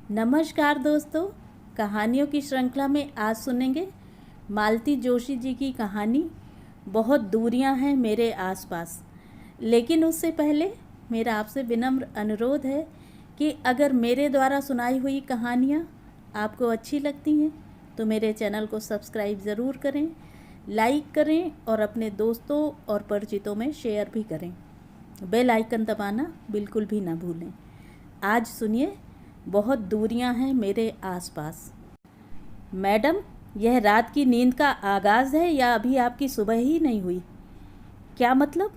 नमस्कार दोस्तों, कहानियों की श्रृंखला में आज सुनेंगे मालती जोशी जी की कहानी बहुत दूरियां हैं मेरे आसपास। लेकिन उससे पहले मेरा आपसे विनम्र अनुरोध है कि अगर मेरे द्वारा सुनाई हुई कहानियां आपको अच्छी लगती हैं तो मेरे चैनल को सब्सक्राइब ज़रूर करें, लाइक करें और अपने दोस्तों और परिचितों में शेयर भी करें। बेल आइकन दबाना बिल्कुल भी ना भूलें। आज सुनिए बहुत दूरियां हैं मेरे आसपास। मैडम, यह रात की नींद का आगाज़ है या अभी आपकी सुबह ही नहीं हुई? क्या मतलब?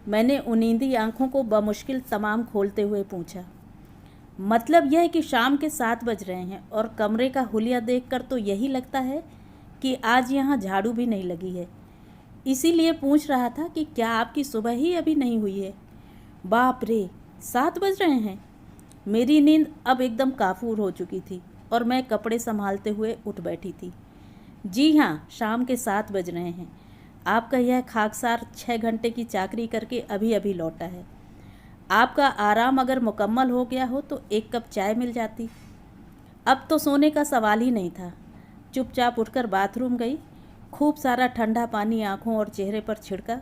मैंने उनींदी आंखों को बमुश्किल तमाम खोलते हुए पूछा। मतलब यह कि शाम के 7 बज रहे हैं और कमरे का हुलिया देखकर तो यही लगता है कि आज यहाँ झाड़ू भी नहीं लगी है। इसीलिए पूछ रहा था कि क्या आपकी सुबह ही अभी नहीं हुई है? बाप रे, 7 बज रहे हैं। मेरी नींद अब एकदम काफूर हो चुकी थी और मैं कपड़े संभालते हुए उठ बैठी थी। जी हाँ, शाम के 7 बज रहे हैं। आपका यह खाकसार 6 घंटे की चाकरी करके अभी अभी लौटा है। आपका आराम अगर मुकम्मल हो गया हो तो एक कप चाय मिल जाती। अब तो सोने का सवाल ही नहीं था। चुपचाप उठकर बाथरूम गई, खूब सारा ठंडा पानी आँखों और चेहरे पर छिड़का,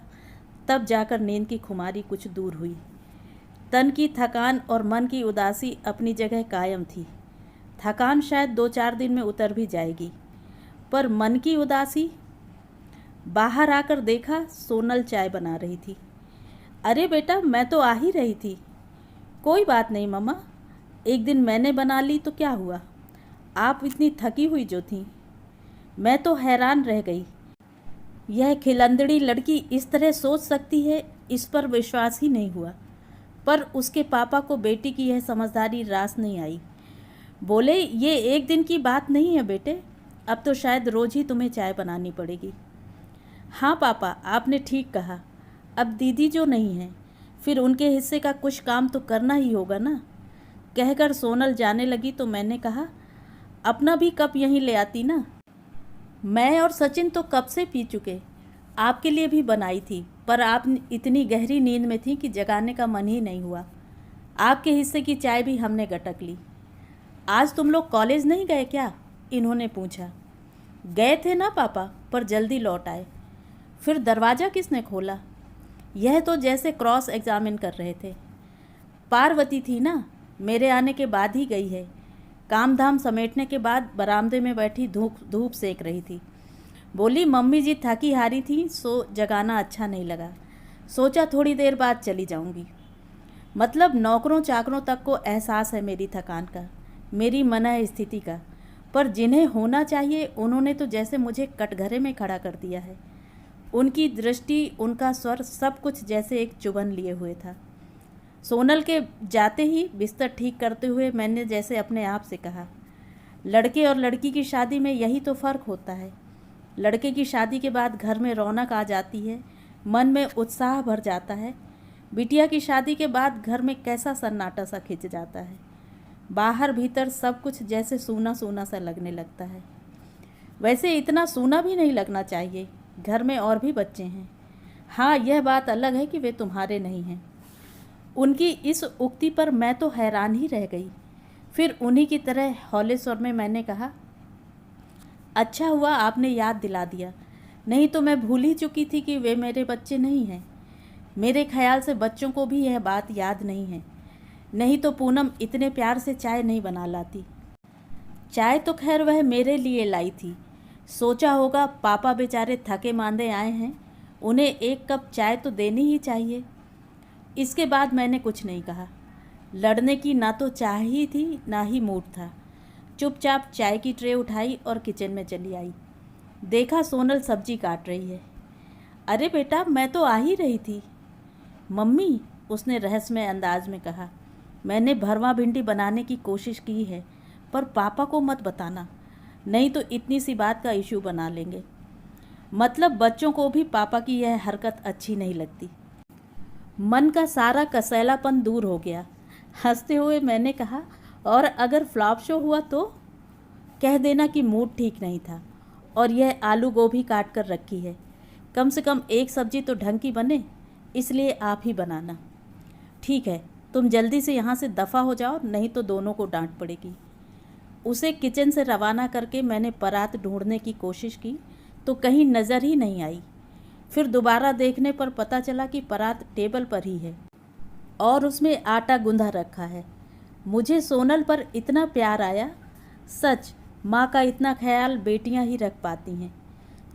तब जाकर नींद की खुमारी कुछ दूर हुई। तन की थकान और मन की उदासी अपनी जगह कायम थी। थकान शायद 2-4 दिन में उतर भी जाएगी, पर मन की उदासी। बाहर आकर देखा सोनल चाय बना रही थी। अरे बेटा, मैं तो आ ही रही थी। कोई बात नहीं मम्मा, एक दिन मैंने बना ली तो क्या हुआ? आप इतनी थकी हुई जो थी। मैं तो हैरान रह गई। यह खिलंदड़ी लड़की इस तरह सोच सकती है, इस पर विश्वास ही नहीं हुआ। पर उसके पापा को बेटी की यह समझदारी रास नहीं आई। बोले, ये एक दिन की बात नहीं है बेटे, अब तो शायद रोज़ ही तुम्हें चाय बनानी पड़ेगी। हाँ पापा, आपने ठीक कहा। अब दीदी जो नहीं है, फिर उनके हिस्से का कुछ काम तो करना ही होगा ना। कहकर सोनल जाने लगी तो मैंने कहा, अपना भी कप यहीं ले आती ना। मैं और सचिन तो कब से पी चुके। आपके लिए भी बनाई थी, पर आप इतनी गहरी नींद में थी कि जगाने का मन ही नहीं हुआ। आपके हिस्से की चाय भी हमने गटक ली। आज तुम लोग कॉलेज नहीं गए क्या? इन्होंने पूछा। गए थे ना पापा, पर जल्दी लौट आए। फिर दरवाज़ा किसने खोला? यह तो जैसे क्रॉस एग्जामिन कर रहे थे। पार्वती थी ना, मेरे आने के बाद ही गई है। काम धाम समेटने के बाद बरामदे में बैठी धूप सेक रही थी। बोली, मम्मी जी थकी हारी थी, सो जगाना अच्छा नहीं लगा। सोचा थोड़ी देर बाद चली जाऊंगी। मतलब नौकरों चाकरों तक को एहसास है मेरी थकान का, मेरी मना स्थिति का, पर जिन्हें होना चाहिए उन्होंने तो जैसे मुझे कटघरे में खड़ा कर दिया है। उनकी दृष्टि, उनका स्वर, सब कुछ जैसे एक चुभन लिए हुए था। सोनल के जाते ही बिस्तर ठीक करते हुए मैंने जैसे अपने आप से कहा, लड़के और लड़की की शादी में यही तो फ़र्क होता है। लड़के की शादी के बाद घर में रौनक आ जाती है, मन में उत्साह भर जाता है। बिटिया की शादी के बाद घर में कैसा सन्नाटा सा खिंच जाता है। बाहर भीतर सब कुछ जैसे सूना सूना सा लगने लगता है। वैसे इतना सूना भी नहीं लगना चाहिए, घर में और भी बच्चे हैं। हाँ, यह बात अलग है कि वे तुम्हारे नहीं हैं। उनकी इस उक्ति पर मैं तो हैरान ही रह गई। फिर उन्हीं की तरह हौले स्वर में मैंने कहा, अच्छा हुआ आपने याद दिला दिया, नहीं तो मैं भूल ही चुकी थी कि वे मेरे बच्चे नहीं हैं। मेरे ख्याल से बच्चों को भी यह बात याद नहीं है, नहीं तो पूनम इतने प्यार से चाय नहीं बना लाती। चाय तो खैर वह मेरे लिए लाई थी। सोचा होगा पापा बेचारे थके मांदे आए हैं, उन्हें एक कप चाय तो देनी ही चाहिए। इसके बाद मैंने कुछ नहीं कहा। लड़ने की ना तो चाह ही थी ना ही मूड था। चुपचाप चाय की ट्रे उठाई और किचन में चली आई। देखा सोनल सब्जी काट रही है। अरे बेटा, मैं तो आ ही रही थी। मम्मी, उसने रहस्यमय अंदाज में कहा, मैंने भरवा भिंडी बनाने की कोशिश की है, पर पापा को मत बताना, नहीं तो इतनी सी बात का इशू बना लेंगे। मतलब बच्चों को भी पापा की यह हरकत अच्छी नहीं लगती। मन का सारा कसैलापन दूर हो गया। हंसते हुए मैंने कहा, और अगर फ्लॉप शो हुआ तो? कह देना कि मूड ठीक नहीं था और यह आलू गोभी काट कर रखी है। कम से कम एक सब्जी तो ढंग की बने, इसलिए आप ही बनाना। ठीक है, तुम जल्दी से यहाँ से दफ़ा हो जाओ, नहीं तो दोनों को डांट पड़ेगी। उसे किचन से रवाना करके मैंने परात ढूंढने की कोशिश की तो कहीं नज़र ही नहीं आई। फिर दोबारा देखने पर पता चला कि परात टेबल पर ही है और उसमें आटा गूंधा रखा है। मुझे सोनल पर इतना प्यार आया। सच, माँ का इतना ख्याल बेटियाँ ही रख पाती हैं।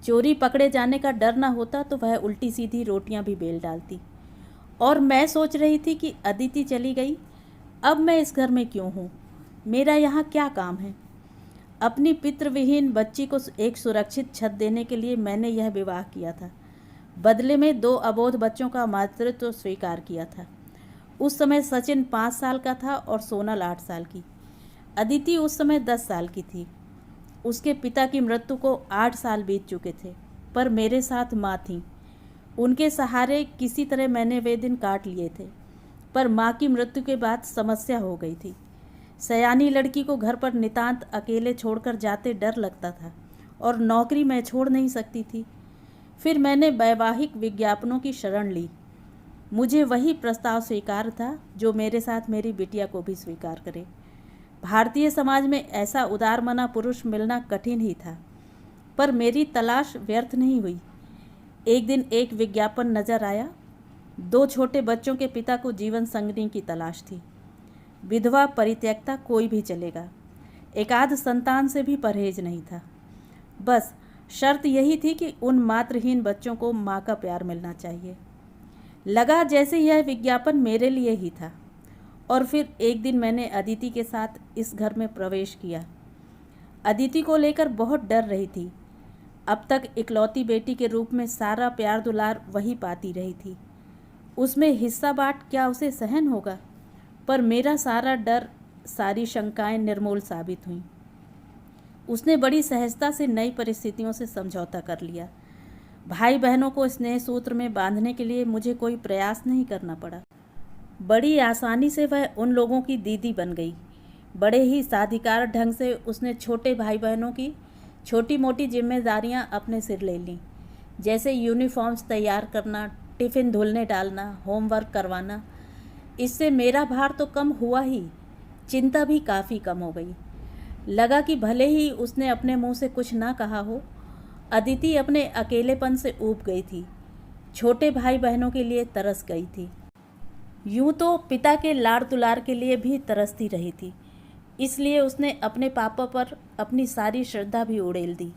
चोरी पकड़े जाने का डर ना होता तो वह उल्टी सीधी रोटियाँ भी बेल डालती। और मैं सोच रही थी कि अदिति चली गई, अब मैं इस घर में क्यों हूँ, मेरा यहाँ क्या काम है। अपनी पितृविहीन बच्ची को एक सुरक्षित छत देने के लिए मैंने यह विवाह किया था। बदले में 2 अबोध बच्चों का मातृत्व स्वीकार किया था। उस समय सचिन 5 साल का था और सोनल 8 साल की। अदिति उस समय 10 साल की थी। उसके पिता की मृत्यु को 8 साल बीत चुके थे, पर मेरे साथ माँ थी। उनके सहारे किसी तरह मैंने वे दिन काट लिए थे। पर माँ की मृत्यु के बाद समस्या हो गई थी। सयानी लड़की को घर पर नितांत अकेले छोड़कर जाते डर लगता था और नौकरी मैं छोड़ नहीं सकती थी। फिर मैंने वैवाहिक विज्ञापनों की शरण ली। मुझे वही प्रस्ताव स्वीकार था जो मेरे साथ मेरी बिटिया को भी स्वीकार करे। भारतीय समाज में ऐसा उदारमना पुरुष मिलना कठिन ही था, पर मेरी तलाश व्यर्थ नहीं हुई। एक दिन एक विज्ञापन नजर आया। 2 छोटे बच्चों के पिता को जीवन संगिनी की तलाश थी। विधवा परित्यक्ता कोई भी चलेगा, एकाध संतान से भी परहेज नहीं था। बस शर्त यही थी कि उन मातृहीन बच्चों को माँ का प्यार मिलना चाहिए। लगा जैसे यह विज्ञापन मेरे लिए ही था। और फिर एक दिन मैंने अदिति के साथ इस घर में प्रवेश किया। अदिति को लेकर बहुत डर रही थी। अब तक इकलौती बेटी के रूप में सारा प्यार दुलार वही पाती रही थी। उसमें हिस्सा बांट क्या उसे सहन होगा? पर मेरा सारा डर, सारी शंकाएं निर्मूल साबित हुईं। उसने बड़ी सहजता से नई परिस्थितियों से समझौता कर लिया। भाई बहनों को स्नेह सूत्र में बांधने के लिए मुझे कोई प्रयास नहीं करना पड़ा। बड़ी आसानी से वह उन लोगों की दीदी बन गई। बड़े ही साधिकार ढंग से उसने छोटे भाई बहनों की छोटी मोटी जिम्मेदारियां अपने सिर ले लीं, जैसे यूनिफॉर्म्स तैयार करना, टिफ़िन धुलने डालना, होमवर्क करवाना। इससे मेरा भार तो कम हुआ ही, चिंता भी काफ़ी कम हो गई। लगा कि भले ही उसने अपने मुंह से कुछ ना कहा हो, अदिति अपने अकेलेपन से ऊब गई थी, छोटे भाई बहनों के लिए तरस गई थी। यूं तो पिता के लाड़ दुलार के लिए भी तरसती रही थी, इसलिए उसने अपने पापा पर अपनी सारी श्रद्धा भी उड़ेल दी।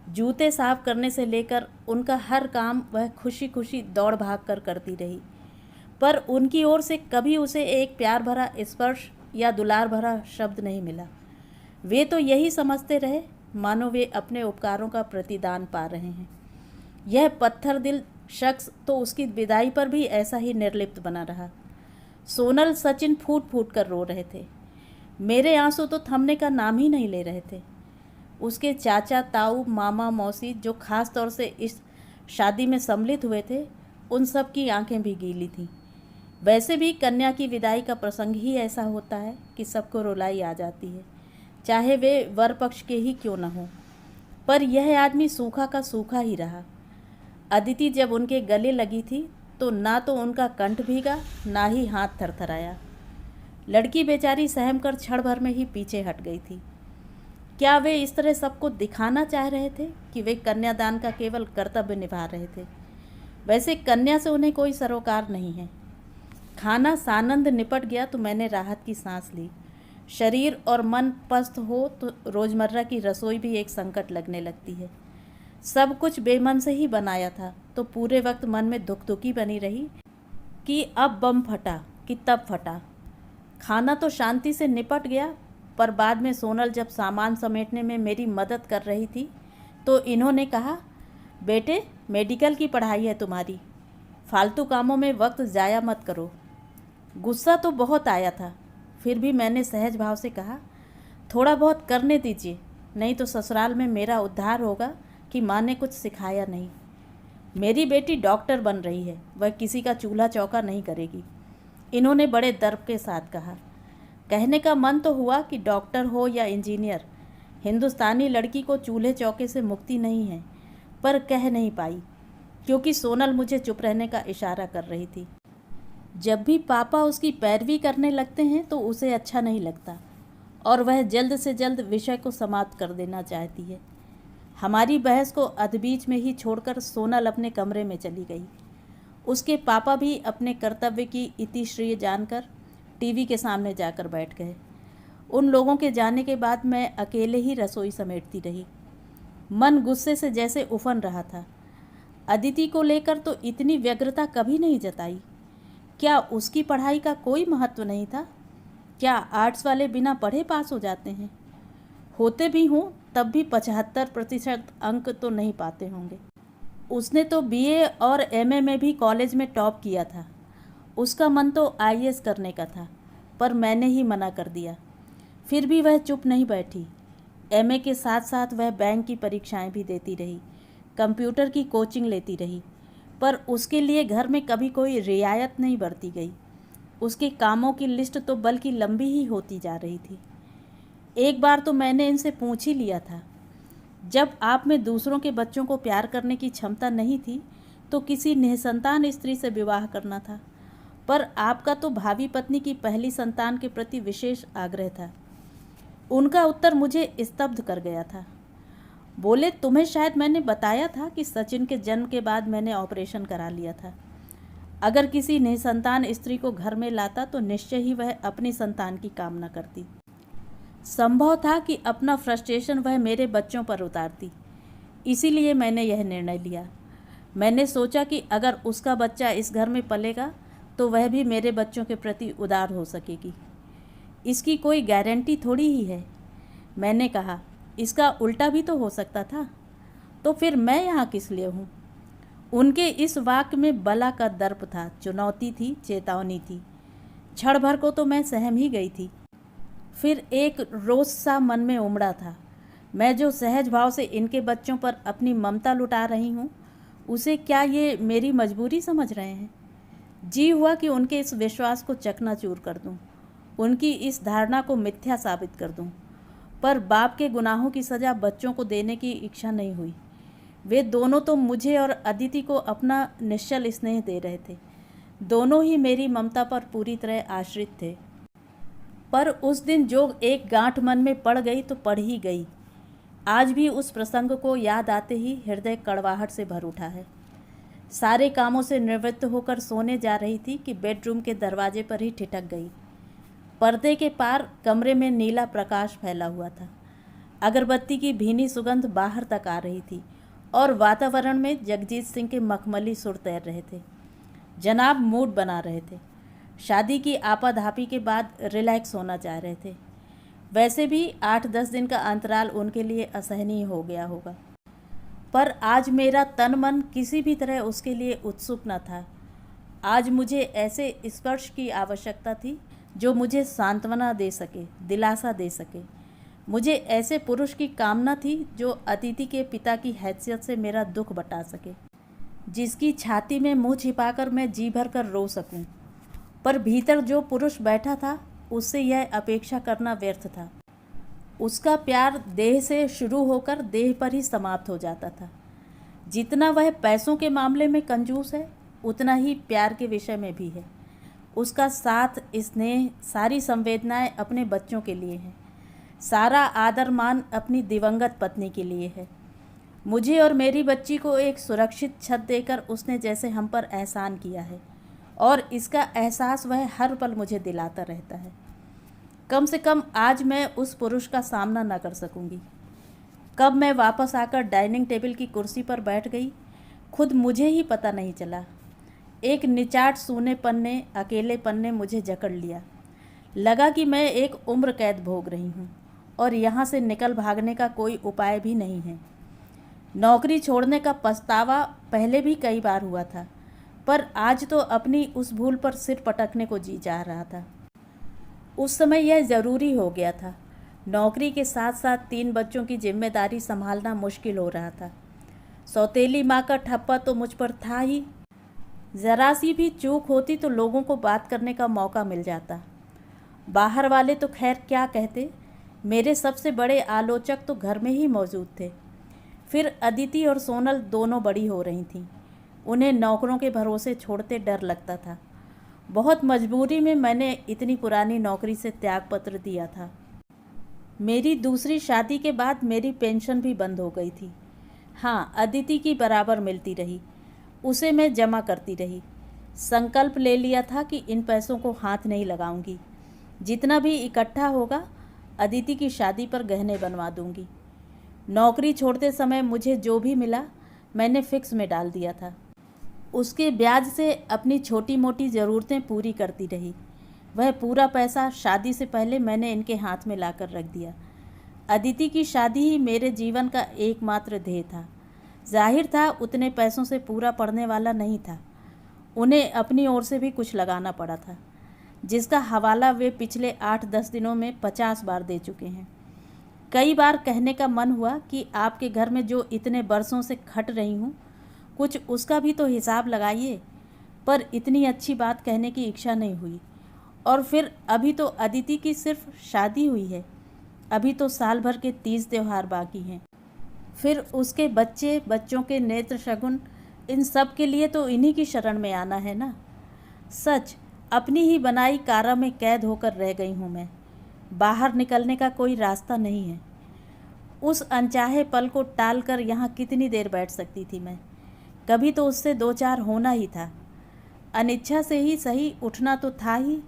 जूते साफ करने से लेकर उनका हर काम वह खुशी खुशी दौड़ भाग कर करती रही, पर उनकी ओर से कभी उसे एक प्यार भरा स्पर्श या दुलार भरा शब्द नहीं मिला। वे तो यही समझते रहे मानो वे अपने उपकारों का प्रतिदान पा रहे हैं। यह पत्थर दिल शख्स तो उसकी विदाई पर भी ऐसा ही निर्लिप्त बना रहा। सोनल, सचिन फूट फूट कर रो रहे थे। मेरे आंसू तो थमने का नाम ही नहीं ले रहे थे। उसके चाचा, ताऊ, मामा, मौसी जो खास तौर से इस शादी में सम्मिलित हुए थे, उन सब की आंखें भी गीली थीं। वैसे भी कन्या की विदाई का प्रसंग ही ऐसा होता है कि सबको रुलाई आ जाती है, चाहे वे वर पक्ष के ही क्यों न हों। पर यह आदमी सूखा का सूखा ही रहा। अदिति जब उनके गले लगी थी तो ना तो उनका कंठ भीगा, ना ही हाथ थरथराया। लड़की बेचारी सहम कर क्षण भर में ही पीछे हट गई थी। क्या वे इस तरह सबको दिखाना चाह रहे थे कि वे कन्यादान का केवल कर्तव्य निभा रहे थे? वैसे कन्या से उन्हें कोई सरोकार नहीं है। खाना सानंद निपट गया तो मैंने राहत की सांस ली। शरीर और मन पस्त हो तो रोज़मर्रा की रसोई भी एक संकट लगने लगती है। सब कुछ बेमन से ही बनाया था तो पूरे वक्त मन में दुखी बनी रही कि अब बम फटा कि तब फटा। खाना तो शांति से निपट गया, पर बाद में सोनल जब सामान समेटने में मेरी मदद कर रही थी तो इन्होंने कहा, बेटे मेडिकल की पढ़ाई है तुम्हारी, फालतू कामों में वक्त ज़ाया मत करो। गुस्सा तो बहुत आया था, फिर भी मैंने सहज भाव से कहा, थोड़ा बहुत करने दीजिए, नहीं तो ससुराल में मेरा उद्धार होगा कि माँ ने कुछ सिखाया नहीं। मेरी बेटी डॉक्टर बन रही है, वह किसी का चूल्हा चौका नहीं करेगी, इन्होंने बड़े दर्प के साथ कहा। कहने का मन तो हुआ कि डॉक्टर हो या इंजीनियर, हिंदुस्तानी लड़की को चूल्हे चौके से मुक्ति नहीं है, पर कह नहीं पाई क्योंकि सोनल मुझे चुप रहने का इशारा कर रही थी। जब भी पापा उसकी पैरवी करने लगते हैं तो उसे अच्छा नहीं लगता, और वह जल्द से जल्द विषय को समाप्त कर देना चाहती है। हमारी बहस को अधबीच में ही छोड़कर सोनल अपने कमरे में चली गई। उसके पापा भी अपने कर्तव्य की इतिश्री जानकर टीवी के सामने जाकर बैठ गए। उन लोगों के जाने के बाद मैं अकेले ही रसोई समेटती रही। मन गुस्से से जैसे उफन रहा था। अदिति को लेकर तो इतनी व्यग्रता कभी नहीं जताई। क्या उसकी पढ़ाई का कोई महत्व नहीं था? क्या आर्ट्स वाले बिना पढ़े पास हो जाते हैं? होते भी हों तब भी 75% अंक तो नहीं पाते होंगे। उसने तो बीए और एमए में भी कॉलेज में टॉप किया था। उसका मन तो आईएएस करने का था, पर मैंने ही मना कर दिया। फिर भी वह चुप नहीं बैठी। एमए के साथ साथ वह बैंक की परीक्षाएं भी देती रही, कंप्यूटर की कोचिंग लेती रही, पर उसके लिए घर में कभी कोई रियायत नहीं बरती गई। उसके कामों की लिस्ट तो बल्कि लंबी ही होती जा रही थी। एक बार तो मैंने इनसे पूछ ही लिया था, जब आप में दूसरों के बच्चों को प्यार करने की क्षमता नहीं थी तो किसी निसंतान स्त्री से विवाह करना था, पर आपका तो भावी पत्नी की पहली संतान के प्रति विशेष आग्रह था। उनका उत्तर मुझे स्तब्ध कर गया था। बोले, तुम्हें शायद मैंने बताया था कि सचिन के जन्म के बाद मैंने ऑपरेशन करा लिया था। अगर किसी निसंतान स्त्री को घर में लाता तो निश्चय ही वह अपनी संतान की कामना करती। संभव था कि अपना फ्रस्ट्रेशन वह मेरे बच्चों पर उतारती। इसीलिए मैंने यह निर्णय लिया। मैंने सोचा कि अगर उसका बच्चा इस घर में पलेगा तो वह भी मेरे बच्चों के प्रति उदार हो सकेगी। इसकी कोई गारंटी थोड़ी ही है। मैंने कहा, इसका उल्टा भी तो हो सकता था। तो फिर मैं यहाँ किस लिए हूँ? उनके इस वाक्य में बला का दर्प था, चुनौती थी, चेतावनी थी। क्षण भर को तो मैं सहम ही गई थी। फिर एक रोष सा मन में उमड़ा था। मैं जो सहज भाव से इनके बच्चों पर अपनी ममता लुटा रही हूँ, उसे क्या ये मेरी मजबूरी समझ रहे हैं? जी हुआ कि उनके इस विश्वास को चकनाचूर कर दूँ, उनकी इस धारणा को मिथ्या साबित कर दूँ। पर बाप के गुनाहों की सज़ा बच्चों को देने की इच्छा नहीं हुई। वे दोनों तो मुझे और अदिति को अपना निश्चल स्नेह दे रहे थे। दोनों ही मेरी ममता पर पूरी तरह आश्रित थे। पर उस दिन जो एक गांठ मन में पड़ गई तो पड़ ही गई। आज भी उस प्रसंग को याद आते ही हृदय कड़वाहट से भर उठा है। सारे कामों से निवृत्त होकर सोने जा रही थी कि बेडरूम के दरवाजे पर ही ठिठक गई। पर्दे के पार कमरे में नीला प्रकाश फैला हुआ था। अगरबत्ती की भीनी सुगंध बाहर तक आ रही थी और वातावरण में जगजीत सिंह के मखमली सुर तैर रहे थे। जनाब मूड बना रहे थे। शादी की आपाधापी के बाद रिलैक्स होना चाह रहे थे। वैसे भी 8-10 दिन का अंतराल उनके लिए असहनीय हो गया होगा, पर आज मेरा तन मन किसी भी तरह उसके लिए उत्सुक न था। आज मुझे ऐसे स्पर्श की आवश्यकता थी जो मुझे सांत्वना दे सके, दिलासा दे सके। मुझे ऐसे पुरुष की कामना थी जो अतिथि के पिता की हैसियत से मेरा दुख बटा सके, जिसकी छाती में मुंह छिपाकर मैं जी भर कर रो सकूं। पर भीतर जो पुरुष बैठा था उससे यह अपेक्षा करना व्यर्थ था। उसका प्यार देह से शुरू होकर देह पर ही समाप्त हो जाता था। जितना वह पैसों के मामले में कंजूस है, उतना ही प्यार के विषय में भी है। उसका साथ, स्नेह, सारी संवेदनाएं अपने बच्चों के लिए हैं। सारा आदर मान अपनी दिवंगत पत्नी के लिए है। मुझे और मेरी बच्ची को एक सुरक्षित छत देकर उसने जैसे हम पर एहसान किया है, और इसका एहसास वह हर पल मुझे दिलाता रहता है। कम से कम आज मैं उस पुरुष का सामना न कर सकूंगी। कब मैं वापस आकर डाइनिंग टेबल की कुर्सी पर बैठ गई, खुद मुझे ही पता नहीं चला। एक निचाट सूनेपन ने, अकेलेपन ने मुझे जकड़ लिया। लगा कि मैं एक उम्र कैद भोग रही हूँ और यहाँ से निकल भागने का कोई उपाय भी नहीं है। नौकरी छोड़ने का पछतावा पहले भी कई बार हुआ था, पर आज तो अपनी उस भूल पर सिर पटकने को जी चाह रहा था। उस समय यह ज़रूरी हो गया था। नौकरी के साथ साथ 3 बच्चों की जिम्मेदारी संभालना मुश्किल हो रहा था। सौतेली माँ का ठप्पा तो मुझ पर था ही। ज़रा सी भी चूक होती तो लोगों को बात करने का मौका मिल जाता। बाहर वाले तो खैर क्या कहते, मेरे सबसे बड़े आलोचक तो घर में ही मौजूद थे। फिर अदिति और सोनल दोनों बड़ी हो रही थीं। उन्हें नौकरों के भरोसे छोड़ते डर लगता था। बहुत मजबूरी में मैंने इतनी पुरानी नौकरी से त्यागपत्र दिया था। मेरी दूसरी शादी के बाद मेरी पेंशन भी बंद हो गई थी। हाँ, अदिति की बराबर मिलती रही, उसे मैं जमा करती रही। संकल्प ले लिया था कि इन पैसों को हाथ नहीं लगाऊंगी। जितना भी इकट्ठा होगा अदिति की शादी पर गहने बनवा दूंगी। नौकरी छोड़ते समय मुझे जो भी मिला मैंने फिक्स में डाल दिया था। उसके ब्याज से अपनी छोटी मोटी ज़रूरतें पूरी करती रही। वह पूरा पैसा शादी से पहले मैंने इनके हाथ में लाकर रख दिया। अदिति की शादी ही मेरे जीवन का एकमात्र ध्येय था। जाहिर था उतने पैसों से पूरा पड़ने वाला नहीं था। उन्हें अपनी ओर से भी कुछ लगाना पड़ा था, जिसका हवाला वे पिछले 8-10 दिनों में 50 बार दे चुके हैं। कई बार कहने का मन हुआ कि आपके घर में जो इतने बरसों से खट रही हूँ, कुछ उसका भी तो हिसाब लगाइए, पर इतनी अच्छी बात कहने की इच्छा नहीं हुई। और फिर अभी तो अदिति की सिर्फ शादी हुई है, अभी तो साल भर के 30 त्यौहार बाकी हैं। फिर उसके बच्चे, बच्चों के नेत्र शगुन, इन सब के लिए तो इन्हीं की शरण में आना है ना। सच, अपनी ही बनाई कारा में कैद होकर रह गई हूँ मैं। बाहर निकलने का कोई रास्ता नहीं है। उस अनचाहे पल को टाल कर यहाँ कितनी देर बैठ सकती थी मैं। कभी तो उससे 2-4 होना ही था। अनिच्छा से ही सही, उठना तो था ही।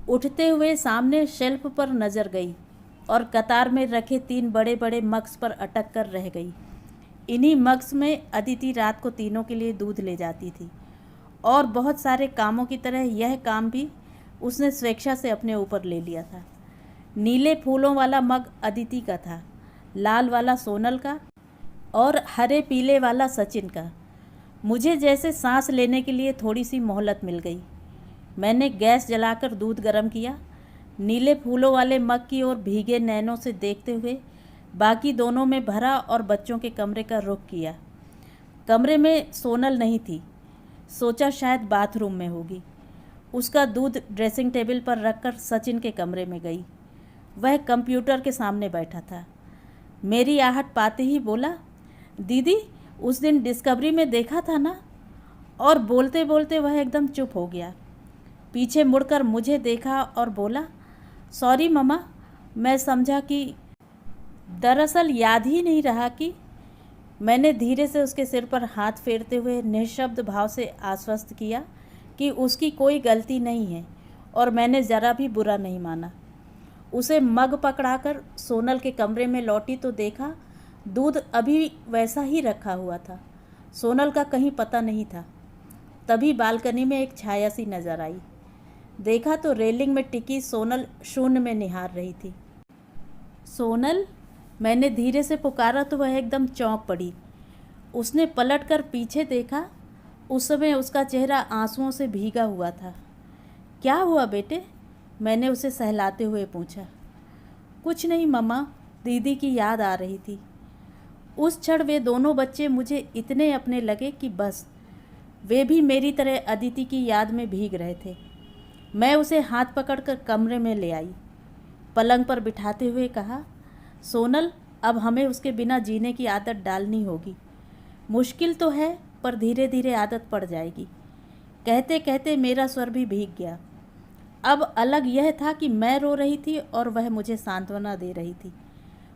उठते हुए सामने शेल्फ पर नज़र गई और कतार में रखे 3 बड़े बड़े मग्स पर अटक कर रह गई। इन्हीं मग्स में अदिति रात को तीनों के लिए दूध ले जाती थी। और बहुत सारे कामों की तरह यह काम भी उसने स्वेच्छा से अपने ऊपर ले लिया था। नीले फूलों वाला मग अदिति का था, लाल वाला सोनल का और हरे पीले वाला सचिन का। मुझे जैसे सांस लेने के लिए थोड़ी सी मोहलत मिल गई। मैंने गैस जलाकर दूध गर्म किया। नीले फूलों वाले मग की ओर भीगे नैनों से देखते हुए बाकी दोनों में भरा और बच्चों के कमरे का रुख किया। कमरे में सोनल नहीं थी। सोचा शायद बाथरूम में होगी। उसका दूध ड्रेसिंग टेबल पर रखकर सचिन के कमरे में गई। वह कंप्यूटर के सामने बैठा था। मेरी आहट पाते ही बोला, दीदी उस दिन डिस्कवरी में देखा था ना। और बोलते बोलते वह एकदम चुप हो गया। पीछे मुड़कर मुझे देखा और बोला, सॉरी मम्मा, मैं समझा कि दरअसल याद ही नहीं रहा कि। मैंने धीरे से उसके सिर पर हाथ फेरते हुए निःशब्द भाव से आश्वस्त किया कि उसकी कोई गलती नहीं है और मैंने ज़रा भी बुरा नहीं माना। उसे मग पकड़ाकर सोनल के कमरे में लौटी तो देखा दूध अभी वैसा ही रखा हुआ था। सोनल का कहीं पता नहीं था। तभी बालकनी में एक छाया सी नज़र आई। देखा तो रेलिंग में टिकी सोनल शून्य में निहार रही थी। सोनल, मैंने धीरे से पुकारा तो वह एकदम चौंक पड़ी। उसने पलटकर पीछे देखा। उस समय उसका चेहरा आंसुओं से भीगा हुआ था। क्या हुआ बेटे? मैंने उसे सहलाते हुए पूछा। कुछ नहीं मम्मा, दीदी की याद आ रही थी। उस क्षण वे दोनों बच्चे मुझे इतने अपने लगे कि बस, वे भी मेरी तरह अदिति की याद में भीग रहे थे। मैं उसे हाथ पकड़कर कमरे में ले आई। पलंग पर बिठाते हुए कहा, सोनल, अब हमें उसके बिना जीने की आदत डालनी होगी। मुश्किल तो है पर धीरे धीरे आदत पड़ जाएगी। कहते कहते मेरा स्वर भी भीग गया। अब अलग यह था कि मैं रो रही थी और वह मुझे सांत्वना दे रही थी।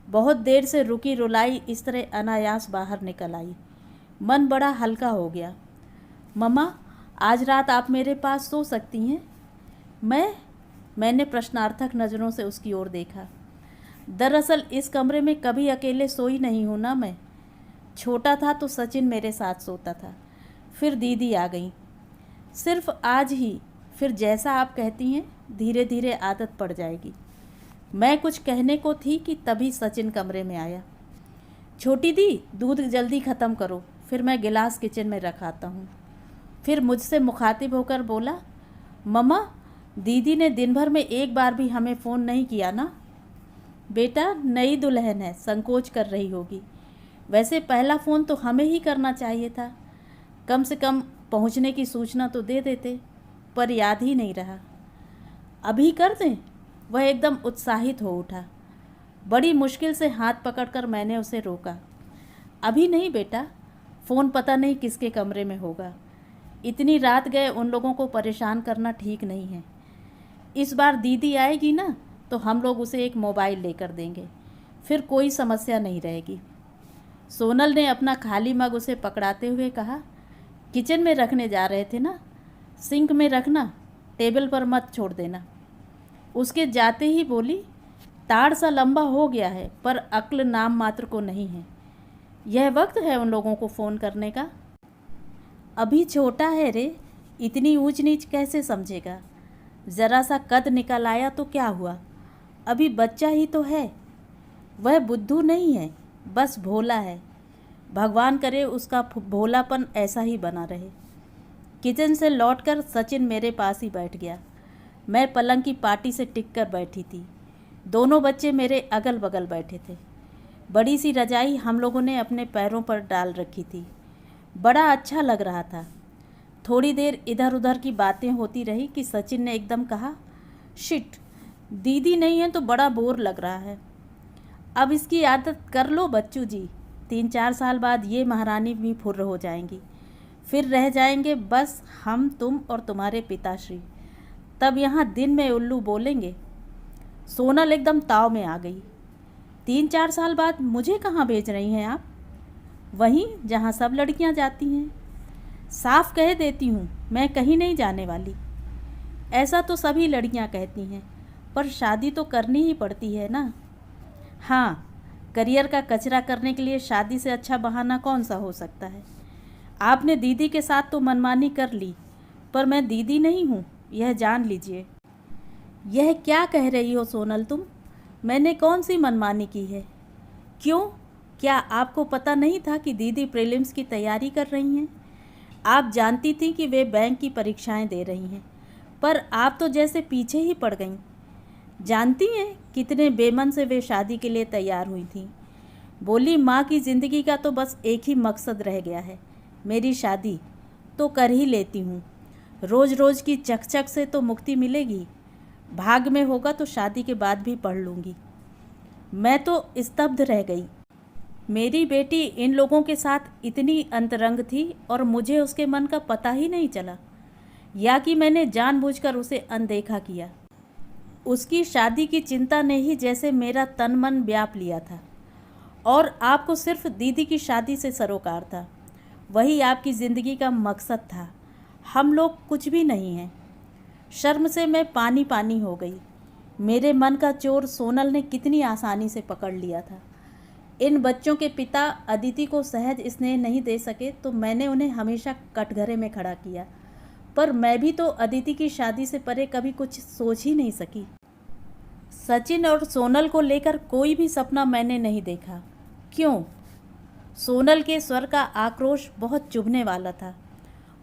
बहुत देर से रुकी रुलाई इस तरह अनायास बाहर निकल आई। मन बड़ा हल्का हो गया। मम्मा, आज रात आप मेरे पास सो सकती हैं? मैंने प्रश्नार्थक नज़रों से उसकी ओर देखा। दरअसल इस कमरे में कभी अकेले सोई नहीं हूँ ना मैं। छोटा था तो सचिन मेरे साथ सोता था, फिर दीदी आ गई। सिर्फ आज ही, फिर जैसा आप कहती हैं धीरे धीरे आदत पड़ जाएगी। मैं कुछ कहने को थी कि तभी सचिन कमरे में आया। छोटी दी, दूध जल्दी ख़त्म करो, फिर मैं गिलास किचन में रखाता हूँ। फिर मुझसे मुखातिब होकर बोला, मम्मा, दीदी ने दिन भर में एक बार भी हमें फ़ोन नहीं किया ना। बेटा, नई दुल्हन है, संकोच कर रही होगी। वैसे पहला फ़ोन तो हमें ही करना चाहिए था। कम से कम पहुंचने की सूचना तो दे देते, पर याद ही नहीं रहा। अभी कर दें? वह एकदम उत्साहित हो उठा। बड़ी मुश्किल से हाथ पकड़कर मैंने उसे रोका। अभी नहीं बेटा, फ़ोन पता नहीं किसके कमरे में होगा। इतनी रात गए उन लोगों को परेशान करना ठीक नहीं है। इस बार दीदी आएगी ना, तो हम लोग उसे एक मोबाइल लेकर देंगे, फिर कोई समस्या नहीं रहेगी। सोनल ने अपना खाली मग उसे पकड़ाते हुए कहा, किचन में रखने जा रहे थे ना, सिंक में रखना, टेबल पर मत छोड़ देना। उसके जाते ही बोली, ताड़ सा लंबा हो गया है पर अक्ल नाम मात्र को नहीं है। यह वक्त है उन लोगों को फ़ोन करने का? अभी छोटा है रे, इतनी ऊंच नीच कैसे समझेगा? ज़रा सा कद निकल आया तो क्या हुआ, अभी बच्चा ही तो है। वह बुद्धू नहीं है, बस भोला है। भगवान करे उसका भोलापन ऐसा ही बना रहे। किचन से लौटकर सचिन मेरे पास ही बैठ गया। मैं पलंग की पाटी से टिक कर बैठी थी। दोनों बच्चे मेरे अगल बगल बैठे थे। बड़ी सी रजाई हम लोगों ने अपने पैरों पर डाल रखी थी। बड़ा अच्छा लग रहा था। थोड़ी देर इधर उधर की बातें होती रही कि सचिन ने एकदम कहा, शिट, दीदी नहीं है तो बड़ा बोर लग रहा है। अब इसकी आदत कर लो बच्चू जी, 3-4 साल बाद ये महारानी भी फुर्र हो जाएंगी। फिर रह जाएंगे बस हम, तुम और तुम्हारे पिताश्री। तब यहाँ दिन में उल्लू बोलेंगे। सोनल एकदम ताव में आ गई। 3-4 साल बाद मुझे कहाँ भेज रही हैं आप? वहीं जहाँ सब लड़कियाँ जाती हैं। साफ कह देती हूँ, मैं कहीं नहीं जाने वाली। ऐसा तो सभी लड़कियाँ कहती हैं, पर शादी तो करनी ही पड़ती है ना। हाँ, करियर का कचरा करने के लिए शादी से अच्छा बहाना कौन सा हो सकता है। आपने दीदी के साथ तो मनमानी कर ली, पर मैं दीदी नहीं हूँ, यह जान लीजिए। यह क्या कह रही हो सोनल तुम? मैंने कौन सी मनमानी की है? क्यों, क्या आपको पता नहीं था कि दीदी प्रीलिम्स की तैयारी कर रही हैं? आप जानती थी कि वे बैंक की परीक्षाएं दे रही हैं, पर आप तो जैसे पीछे ही पड़ गईं। जानती हैं कितने बेमन से वे शादी के लिए तैयार हुई थीं। बोली, माँ की ज़िंदगी का तो बस एक ही मकसद रह गया है, मेरी शादी तो कर ही लेती हूँ। रोज़ रोज़ की चकचक से तो मुक्ति मिलेगी। भाग में होगा तो शादी के बाद भी पढ़ लूँगी। मैं तो स्तब्ध रह गई। मेरी बेटी इन लोगों के साथ इतनी अंतरंग थी और मुझे उसके मन का पता ही नहीं चला, या कि मैंने जानबूझकर उसे अनदेखा किया। उसकी शादी की चिंता ने ही जैसे मेरा तन मन व्याप लिया था, और आपको सिर्फ दीदी की शादी से सरोकार था। वही आपकी ज़िंदगी का मकसद था। हम लोग कुछ भी नहीं हैं। शर्म से मैं पानी पानी हो गई। मेरे मन का चोर सोनल ने कितनी आसानी से पकड़ लिया था। इन बच्चों के पिता अदिति को सहज स्नेह नहीं दे सके तो मैंने उन्हें हमेशा कटघरे में खड़ा किया, पर मैं भी तो अदिति की शादी से परे कभी कुछ सोच ही नहीं सकी। सचिन और सोनल को लेकर कोई भी सपना मैंने नहीं देखा। क्यों? सोनल के स्वर का आक्रोश बहुत चुभने वाला था।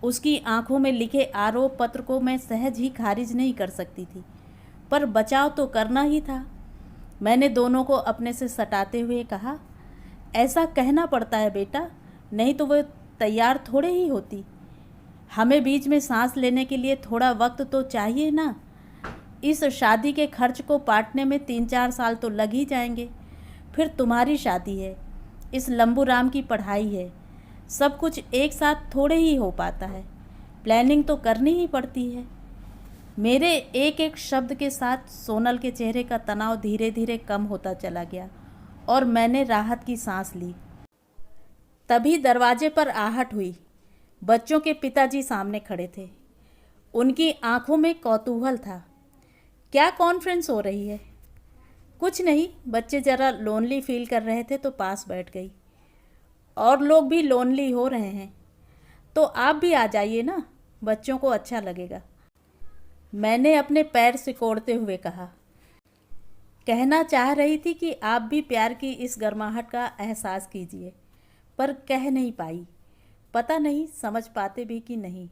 उसकी आंखों में लिखे आरोप पत्र को मैं सहज ही खारिज नहीं कर सकती थी, पर बचाव तो करना ही था। मैंने दोनों को अपने से सटाते हुए कहा, ऐसा कहना पड़ता है बेटा, नहीं तो वह तैयार थोड़े ही होती। हमें बीच में सांस लेने के लिए थोड़ा वक्त तो चाहिए ना। इस शादी के खर्च को पाटने में 3-4 साल तो लग ही जाएंगे। फिर तुम्हारी शादी है, इस लंबू राम की पढ़ाई है। सब कुछ एक साथ थोड़े ही हो पाता है, प्लानिंग तो करनी ही पड़ती है। मेरे एक एक शब्द के साथ सोनल के चेहरे का तनाव धीरे धीरे कम होता चला गया और मैंने राहत की सांस ली। तभी दरवाजे पर आहट हुई। बच्चों के पिताजी सामने खड़े थे। उनकी आंखों में कौतूहल था। क्या कॉन्फ्रेंस हो रही है? कुछ नहीं, बच्चे ज़रा लोनली फील कर रहे थे तो पास बैठ गई। और लोग भी लोनली हो रहे हैं तो आप भी आ जाइए ना, बच्चों को अच्छा लगेगा। मैंने अपने पैर सिकोड़ते हुए कहा। कहना चाह रही थी कि आप भी प्यार की इस गर्माहट का एहसास कीजिए, पर कह नहीं पाई। पता नहीं समझ पाते भी कि नहीं।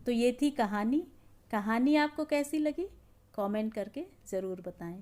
तो ये थी कहानी। कहानी आपको कैसी लगी कमेंट करके ज़रूर बताएं।